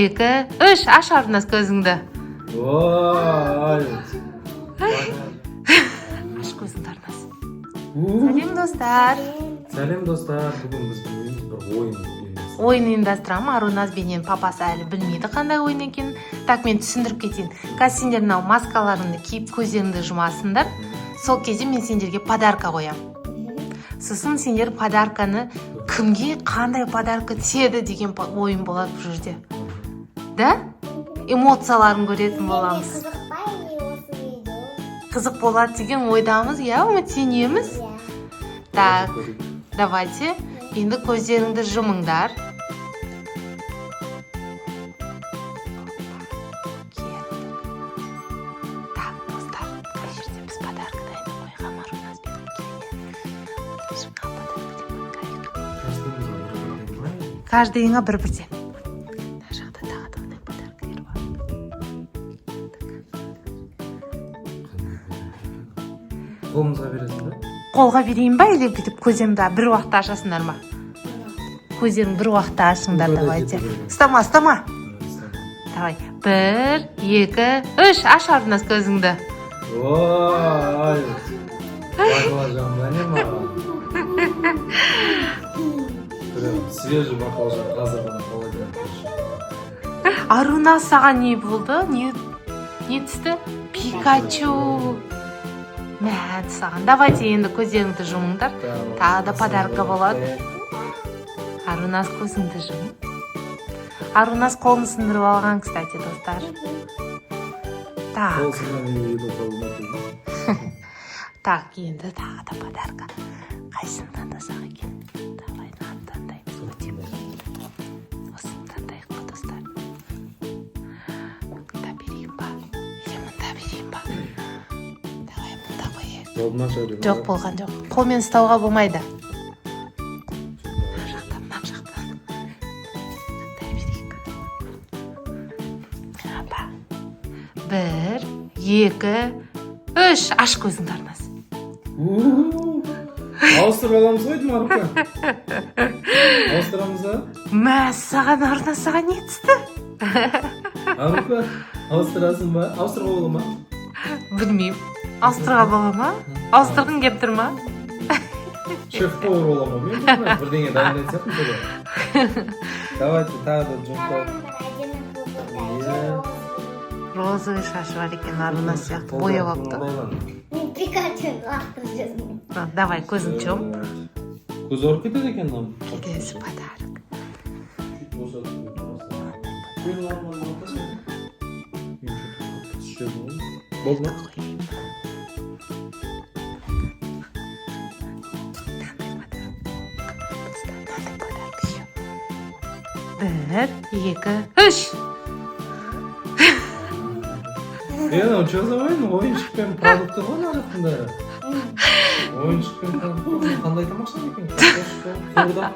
2, 3 аш Арунас көзіңді. Ой. Аш көзіңді Арунас. Сәлем достар. Сәлем достар. Бүгін біз бір Ойын ұйымдастырамын. Арунас бенен папасы әлі білмейді қандай ойын екенін. Так, мен түсіндіріп кетейін. Қазір сендер мынау маскаларыңды киіп көздеріңді жұмасыңдар. Сол кезде мен сендерге подарка қоямын. Сосын сендер подарканы кімге қандай подарка тиеді деген ойын болады бұл жерде. Да? Эмоцияларын көретін боламыз. Қызық болады деген ойдамыз, я үміттенеміз. Так, давайте. Енді көздеріңді жұмыңдар. Так, достар, қай жерде біз подарка дайындап қойған Арунас бенен каждыйыңа бір-бірден. Мына жақта тағы да ондай подаркалар бар. қолымызға бересің ба? Қолға берейін ба, или бүйтіп көземді бір уақытта ашасыңдар ма? Көздерің бір уақытта ашыңдар, давайте. Стама. Давай. 1, 2, 3 аш Арунас көзіңді. Ой. Баклажан бәне ма? Свежий баклажан қазір ғана холодильник. Арунас, саған не болды? Не түсті? Пикачу. Мәт саған. Давайте енді көздеріңді жұмыңдар. Тағы да подарка болады. Арунас көзіңді жым. Арунас қолын сындырып алған, кстати, достар. Так. Так, енді тағы да подарка. Қайсын таңдасақ екен? Давай, мынаны таңдаймыз. Осыны таңдайық па, достар? Мұнда берейін ба? Или мұнда берейін ба? Давай, мұнда қойайық. Жоқ, болған жоқ. Қолмен ұстауға болмайды. Мына жақтан. Таңдай берейік. 1, 2, 3 аш көзіңді Арунас. Ауыстырып аламыз ғой деймін, Арука. Ауыстырамыз ба? Саған Арунас, саған не түсті? Арука, ауыстырасың ба? Ауыстыруға бола ма? Білмеймін. Ауыстыруға бола ма? Ауыстырғың кеп тұр ма? Шеф-повар бола ма? Мен білмеймін. Бірдеңе дайындайтын сияқтымын сонда. Давайте тағы да жұмсап. Розовый шашы бар екен, Арунас сияқты бояп алыпты. Мен Пикачуны лақтырып жүрмін. Давай, көзін жом. Көз ауырып кетеді екен мынау. Келесі подарок. Болды ма? Bir, 2, 3. Мынау что за ойын? Ойыншық пен продукты ғой мына жақтында. Ойыншық пен продукты қандай тамақшылар екен? Қуырдақ.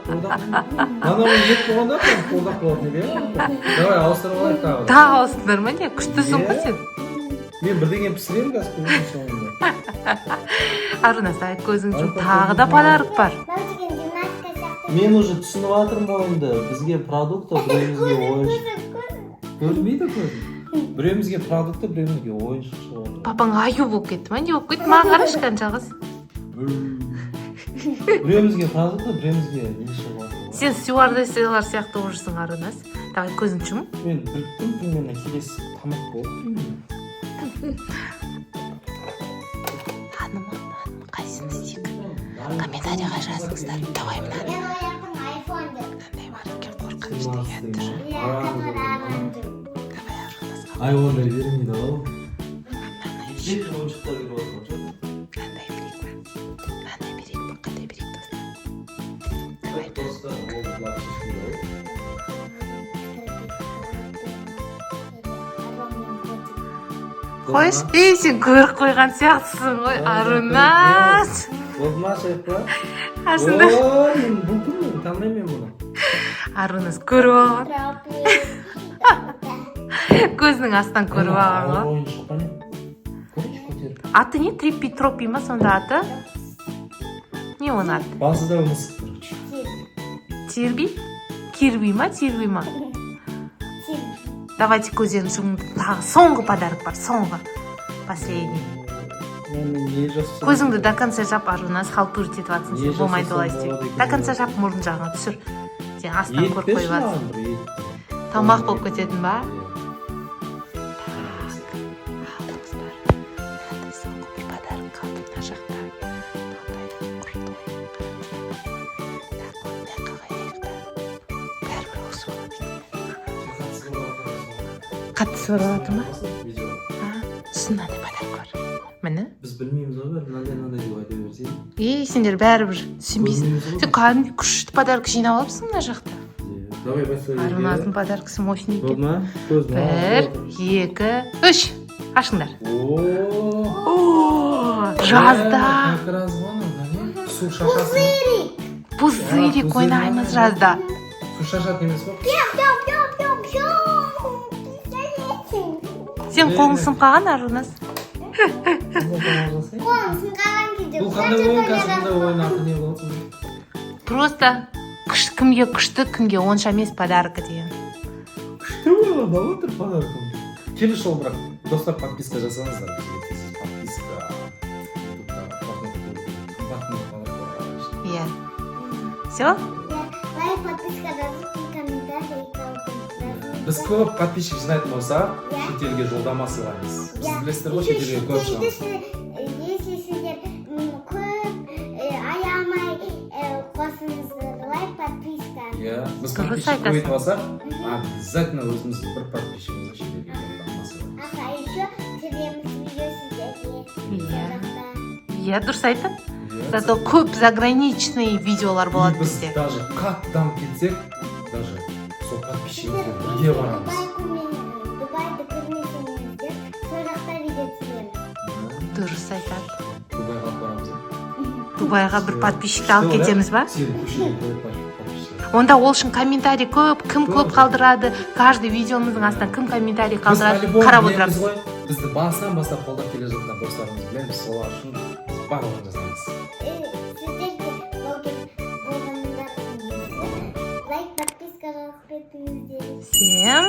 Ана ет болғанда қуырдақ болатын еді. Давай ауыстырып алайық тағы. Тағы ауыстыңдар ма не? Күштісің ғой сен. Мен бірдеңе пісіремін қазір көздің соңында. Арунас, көзің жум. Тағы да подарок бар. Мен уже түсініп жатырмын ойынды. Бізге продукты, біреуімізге ойыншық. Көрмейді көзім. Біреуімізге продукты, біреуімізге ойыншық шығып. Папаң аю болып кетті ма? Не болып кетті? Маған қарашы қаншағыз. Біреуімізге продукты, біреуімізге не шығып жатыр. Сен стюардессалар сияқты olursun Арунас. Давай, көзің жум. Мен біліктім, примерно келесі тамақ болып. Ханым, қайсыны істейік? Комментарийға жазыңыздар. Давай, мынаны. Мен ояқтым айфон деп. Мынандай бар екен, қорқынышты еттір. Давай, Арунасқа. Ай, ондай бермейді ау. Мынандай Жеті ойыншықтар беріп отырған жоқ. Мынандай берейік па? Мынандай берейік па? Қандай берейік, достар? Давай. Достар, ол бұлар шешпейді ау. Қойш, сен көріп қойған сияқтысың ғой, Арунас. Болды ма, шайып па? Асында. Мен бұл кім? Танымаймын мен бұны. Арунас көріп алған. Көзінің астан көріп алған ғой. Ойыншық па не? Көрші көтеріп. Аты не? Триппи Троппи ма сонда аты? Не оның аты? Басыда мысық бар. Тирби? Кирби ма? Тирби ма? Тирби. Давайте көздерін жұмып. Тағы соңғы подарок бар, соңғы. Последний. не жасасам Көзіңді до конца жап, Арунас халтурить етіп жатсың сен, Не болмайды жасасам олай болады істеу. екен До конца ол? жап, мұрын жағына түсір. Сен астынан ет көріп берші қойып жатсың. маған бір ет. Тамақ болып кететін ба? Соңғы бір подарок қалды мына жақта. Бәрібір осы болады. Қатты соралады ма? Видео. Мынандай подарок бар. Міне. Біз білмейміз ғой бәрі мынандай деп айта берсең. Сендер бәрібір түсінбейсің. Көрмейміз ғой. Сен кәдімгі күшті подарок жинап алыпсың мына жақта. Давай бастай Арунастың подаркасы мощный Болды екен. ма? Көзім. 1, 2, 3. Ашыңдар. Ооо. Жазда. Как раз ғана, не? Су шашасы. Пузырик пузырик ойнаймыз ойнаймыз. жазда. Су шашатын емес па? Сен қолың сынып қалған, Арунас. Қолым сынған кезде Бұл қандай ойын қасында ойнақы не болады? Просто кімге күшті, кімге онша емес подарка деген. Күшті ойлап отыр подарком. Келесі жолы бірақ достар подписка жасаңыздар. Подписка. Иә. Все? лайк, подписка, комментарий, Біз көп подписчик жинайтын болсақ, шетелге жолдама сыйлаймыз. Сіз білесіздер ғой шетелге көп шығамыз. Если сіздер көп аямай қосыңыздар, лайк, подписка. Иә, біз Дұрыс подписчик айтасың. көбейтіп алсақ, обязательно өзіміз бір подписчигімізді шетелге жолдама сыйлаймыз. А еще телеміз видео сіздерге. Иә, дұрыс айтып. Зато көп заграничный видеолар болады Біз бізде. даже как там кетсек, даже сол подписчикке бірге барамыз. Дубайды көрмесеңіздер, сол жақта видео түсіреміз. Дұрыс айтады. Дубайға алып барамыз. Дубайға бір подписчикті алып кетеміз ба? Сен көшеге қойып подписчик. Онда ол үшін комментарий көп, кім көп қалдырады, каждый видеомыздың астынан кім комментарий қалдырады, қарап отырамыз. Бізді басынан бастап қолдап келе жатқан достарымыз білеміз, солар үшін барлығын жасаймыз. Сіздерге блогер болғандар лайк, подписка жазып кетіңіздер. Всем